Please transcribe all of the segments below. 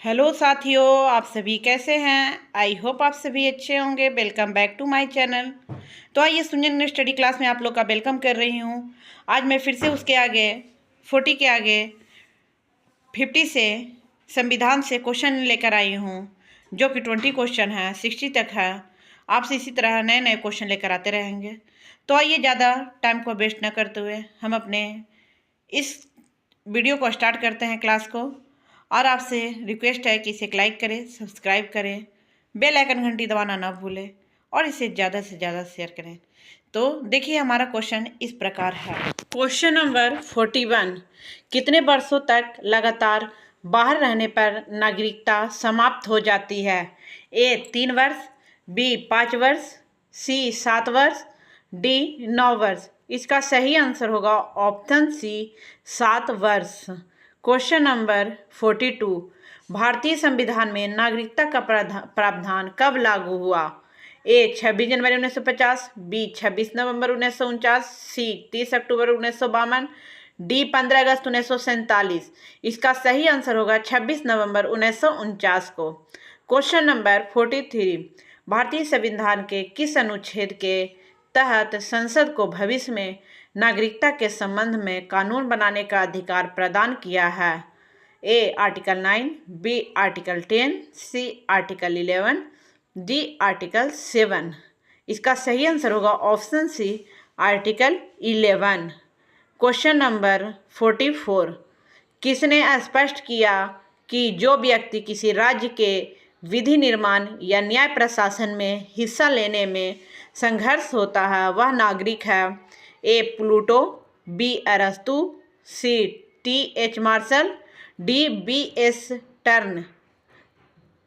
Hello साथियों, आप सभी कैसे हैं। आई होप आप सभी अच्छे होंगे। Welcome back to my channel. तो आइए सुनिए, स्टडी क्लास में आप लोग का वेलकम कर रही हूँ। आज मैं फिर से उसके आगे 40 के आगे 50 से संविधान से क्वेश्चन लेकर आई हूँ, जो कि 20 क्वेश्चन है, 60 तक है। आपसे इसी तरह नए नए क्वेश्चन लेकर आते रहेंगे। तो आइए ज़्यादा टाइम को वेस्ट न करते हुए हम अपने इस वीडियो को स्टार्ट करते हैं, क्लास को। और आपसे रिक्वेस्ट है कि इसे लाइक करें, सब्सक्राइब करें, बेल आइकन घंटी दबाना ना भूलें और इसे ज़्यादा से ज़्यादा शेयर करें। तो देखिए, हमारा क्वेश्चन इस प्रकार है। क्वेश्चन नंबर 41, कितने वर्षों तक लगातार बाहर रहने पर नागरिकता समाप्त हो जाती है। ए 3 वर्ष, बी 5 वर्ष, सी 7 वर्ष, डी 9 वर्ष। इसका सही आंसर होगा ऑप्शन सी 7 वर्ष। क्वेश्चन नंबर 42, भारतीय संविधान में नागरिकता का प्रावधान कब लागू हुआ। ए 26 जनवरी 1950, बी 26 नवंबर 1949, सी 30 अक्टूबर 1952, डी 15 अगस्त 1947। इसका सही आंसर होगा 26 नवंबर 1949 को। क्वेश्चन नंबर 43, भारतीय संविधान के किस अनुच्छेद के तहत संसद को भविष्य में नागरिकता के संबंध में कानून बनाने का अधिकार प्रदान किया है। A article 9, B article 10, C article 11, D article 7। इसका सही आंसर होगा option C article 11। Question number 44, किसने स्पष्ट किया कि जो व्यक्ति किसी राज्य के विधि निर्माण या न्याय प्रशासन में हिस्सा लेने में संघर्ष होता है वह नागरिक है। ए प्लूटो, बी अरस्तु, C T H. Marshall, D B S. Turner.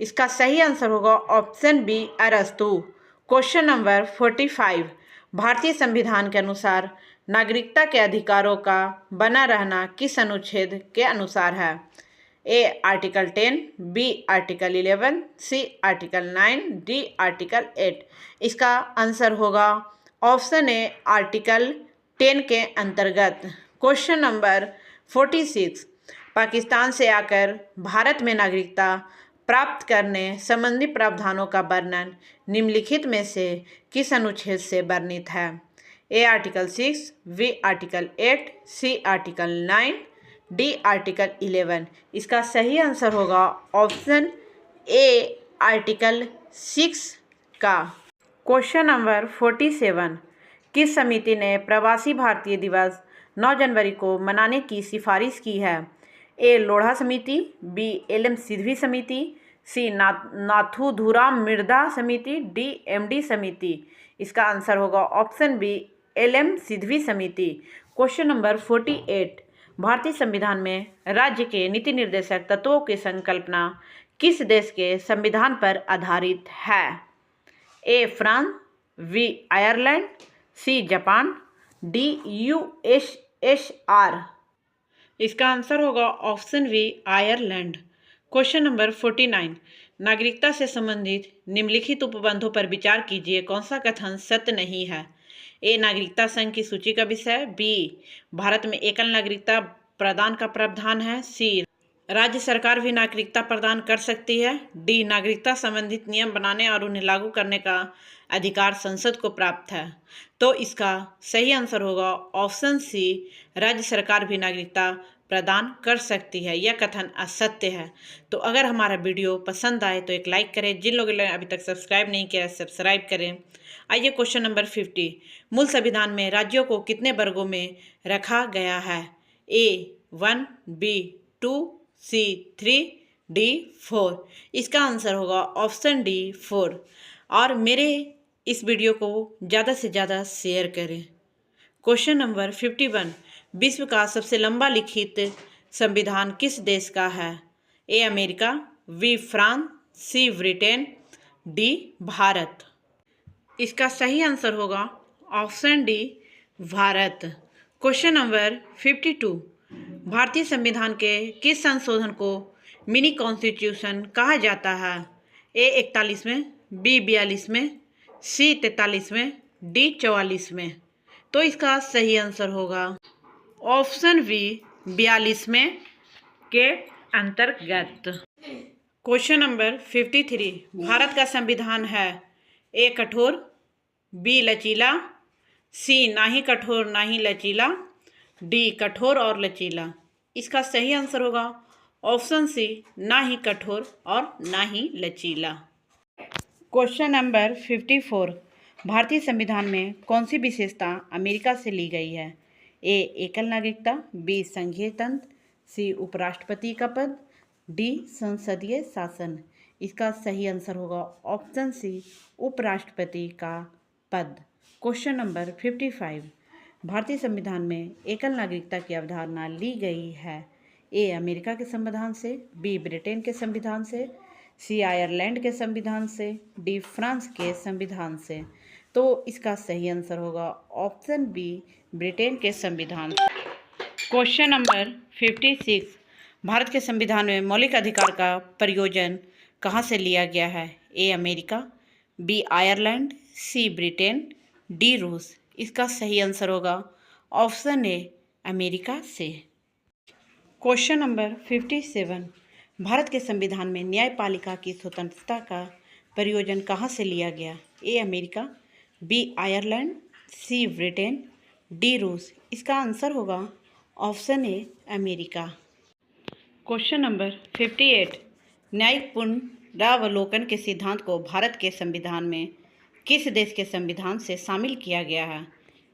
इसका सही आंसर होगा ऑप्शन बी अरस्तु। क्वेश्चन नंबर 45, भारतीय संविधान के अनुसार नागरिकता के अधिकारों का बना रहना किस अनुच्छेद के अनुसार है। A article 10, B article 11, C article 9, D article 8। इसका आंसर होगा ऑप्शन ए आर्टिकल 10 के अंतर्गत। क्वेश्चन नंबर 46, पाकिस्तान से आकर भारत में नागरिकता प्राप्त करने संबंधी प्रावधानों का वर्णन निम्नलिखित में से किस अनुच्छेद से वर्णित है। A article 6, B article 8, C article 9, D article 11। इसका सही आंसर होगा ऑप्शन ए आर्टिकल 6 का। क्वेश्चन नंबर 47, किस समिति ने प्रवासी भारतीय दिवस 9 जनवरी को मनाने की सिफारिश की है। ए लोढ़ा समिति, बी एल.एम. सिद्धवी समिति, सी नाथूधुराम मिर्धा समिति, डी एम.डी. समिति। इसका आंसर होगा ऑप्शन बी एल.एम. सिद्धवी समिति। क्वेश्चन नंबर 48, भारतीय संविधान में राज्य के नीति निर्देशक तत्वों की संकल्पना किस देश के संविधान पर आधारित है। A France, B Ireland, C Japan, D USSR. इसका आंसर होगा option B Ireland. Question number 49, नागरिकता से संबंधित निम्नलिखित उपबंधों पर विचार कीजिए, कौन सा कथन सत्य नहीं है। ए नागरिकता संघ की सूची का विषय, बी भारत में एकल नागरिकता प्रदान का प्रावधान है, सी राज्य सरकार भी नागरिकता प्रदान कर सकती है, डी नागरिकता संबंधित नियम बनाने और उन्हें लागू करने का अधिकार संसद को प्राप्त है। तो इसका सही आंसर होगा ऑप्शन सी राज्य सरकार भी नागरिकता प्रदान कर सकती है। यह कथन असत्य है। तो अगर हमारा वीडियो पसंद आए तो एक लाइक करें, जिन लोगों ने अभी तक सब्सक्राइब नहीं किया सब्सक्राइब करें। आइए क्वेश्चन नंबर 50, मूल संविधान में राज्यों को कितने वर्गों में रखा गया है। ए 1, बी 2, सी 3, डी 4। इसका आंसर होगा ऑप्शन डी 4। और मेरे इस वीडियो को ज़्यादा से ज़्यादा शेयर करें। क्वेश्चन नंबर 51, विश्व का सबसे लंबा लिखित संविधान किस देश का है। A America, B France, C Britain, D Bharat. इसका सही आंसर होगा option D Bharat. Question number 52, भारतीय संविधान के किस संशोधन को मिनी कॉन्स्टिट्यूशन कहा जाता है। ए 41 में, बी 42 में, सी 43 में, डी 44 में। तो इसका सही आंसर होगा ऑप्शन बी 42 में के अंतर्गत। Question number 53। भारत का संविधान है ए कठोर, बी लचीला, सी ना ही कठोर ना ही लचीला, डी कठोर और लचीला। इसका सही आंसर होगा ऑप्शन सी, ना ही कठोर और ना ही लचीला। Question number 54। भारतीय संविधान में कौन सी विशेषता अमेरिका से ली गई है? ए एकल नागरिकता, बी संघीय तंत्र, सी उपराष्ट्रपति का पद, डी संसदीय शासन। इसका सही आंसर होगा ऑप्शन सी, उपराष्ट्रपति का पद। Question number 55। भारतीय संविधान में एकल नागरिकता की अवधारणा ली गई है? ए अमेरिका के संविधान से, बी ब्रिटेन के संविधान से, सी आयरलैंड के संविधान से, डी फ्रांस के संविधान से। तो इसका सही आंसर होगा ऑप्शन बी, ब्रिटेन के संविधान से। Question number 56। भारत के संविधान में मौलिक अधिकार का प्रयोजन कहाँ से लिया गया है? A America, B Ireland, C Britain, D रूस। इसका सही आंसर होगा ऑप्शन ए, अमेरिका से। Question number 57। भारत के संविधान में न्यायपालिका की स्वतंत्रता का प्रयोजन कहाँ से लिया गया? A America, B Ireland, C Britain, D रूस। इसका आंसर होगा option A, America. Question number 58। न्यायिक पुनरावलोकन के सिद्धांत को भारत के संविधान में किस देश के संविधान से शामिल किया गया है?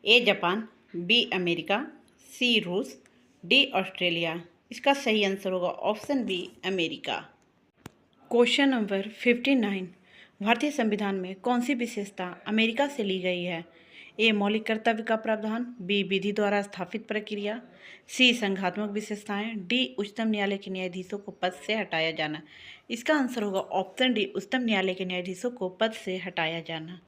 A Japan, B America, C रूस, डी ऑस्ट्रेलिया। इसका सही आंसर होगा option B, America. Question number 59। भारतीय संविधान में कौन सी विशेषता अमेरिका से ली गई है? ए मौलिक कर्तव्य का प्रावधान, बी विधि द्वारा स्थापित प्रक्रिया, सी संघात्मक विशेषताएं, डी उच्चतम न्यायालय के न्यायाधीशों को पद से हटाया जाना। इसका आंसर होगा ऑप्शन डी, उच्चतम न्यायालय के न्यायाधीशों को पद से हटाया जाना।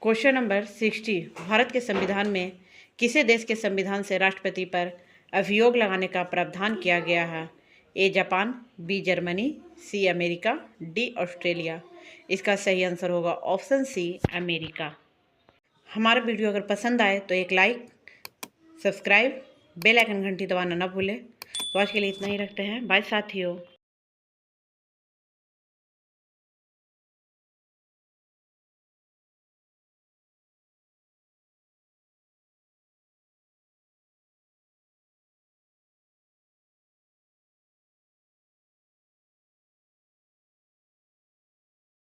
Question number 60। भारत के संविधान में किसी देश के संविधान से राष्ट्रपति पर अभियोग लगाने का प्रावधान किया गया है? A Japan, B Germany, C America, D Australia. इसका सही आंसर होगा ऑप्शन सी, अमेरिका। हमारा वीडियो अगर पसंद आए तो एक लाइक, सब्सक्राइब, बेल आइकन घंटी दबाना ना भूलें। तो आज के लिए इतना ही रखते हैं। बाय साथियों।